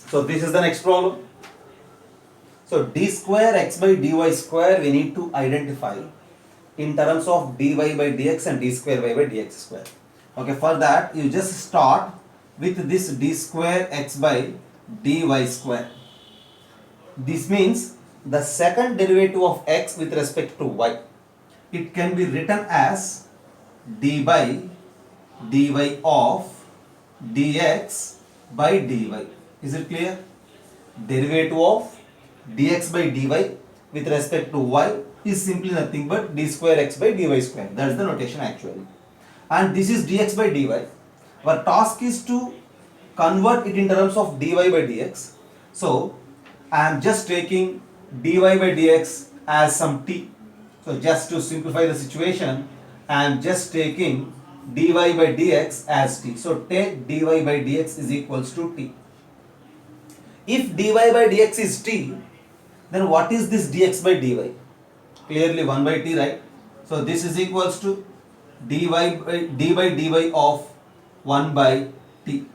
So this is the next problem. So d square x by dy square we need to identify in terms of dy by dx and d square y by dx square. Okay, for that you just start with this d square x by dy square. This means the second derivative of x with respect to y. It can be written as d by dy of dx by dy. Is it clear? Derivative of dx by dy with respect to y is simply nothing but d square x by dy square. That is the notation actually. And this is dx by dy. Our task is to convert it in terms of dy by dx. So I am just taking dy by dx as some t. So just to simplify the situation, I am just taking dy by dx as t. So take dy by dx is equals to t. If dy by dx is t, then what is this dx by dy? Clearly 1 by t, right? So this is equals to d by dy of 1 by t.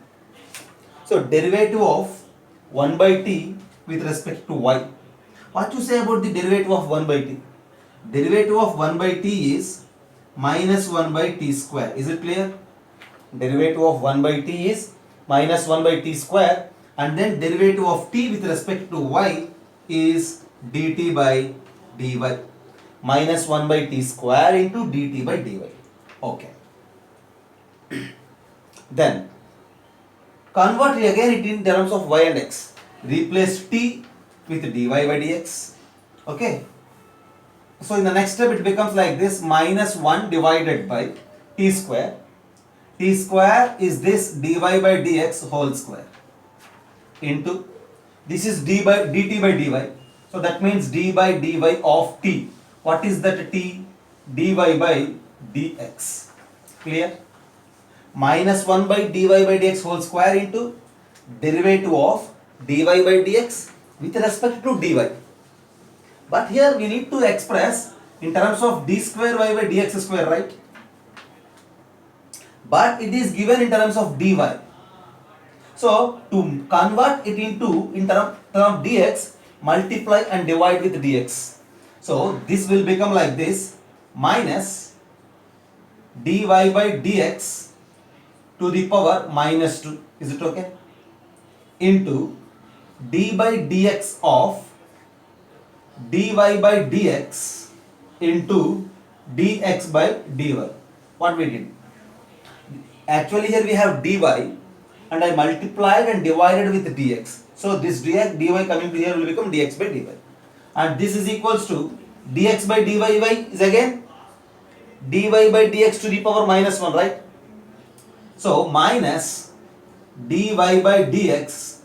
So derivative of 1 by t with respect to y. What you say about the derivative of 1 by t? Derivative of 1 by t is minus 1 by t square. Is it clear? Derivative of 1 by t is minus 1 by t square, and then derivative of t with respect to y is dt by dy. Minus 1 by t square into dt by dy. Okay. Then convert again it in terms of y and x. Replace t with dy by dx. Okay. So in the next step it becomes like this: minus 1 divided by t square. T square is this dy by dx whole square into this is dt by dy. So that means d by dy of t. What is that t? dy by dx. Clear? Minus 1 by dy by dx whole square into derivative of dy by dx with respect to dy. But here we need to express in terms of d square y by dx square, right? But it is given in terms of dy. So to convert it into in term of dx, multiply and divide with dx. So this will become like this: minus dy by dx to the power minus 2. Is it okay? Into d by dx of dy by dx into dx by dy. What we did? Actually here we have dy and I multiplied and divided with dx. So this dx dy coming to here will become dx by dy. And this is equals to dx by dy is again dy by dx to the power minus 1, right? So minus dy by dx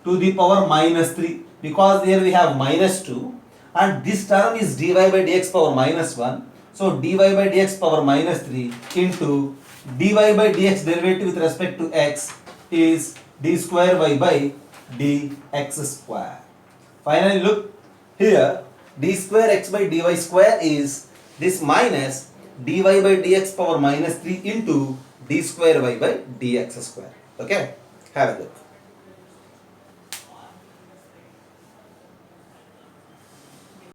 to the power minus 3, because here we have minus 2 and this term is dy by dx power minus 1. So dy by dx power minus 3 into dy by dx derivative with respect to x is d square y by dx square. Finally look here, d square x by dy square is this minus dy by dx power minus 3 into d square y by dx square. Okay, have a look.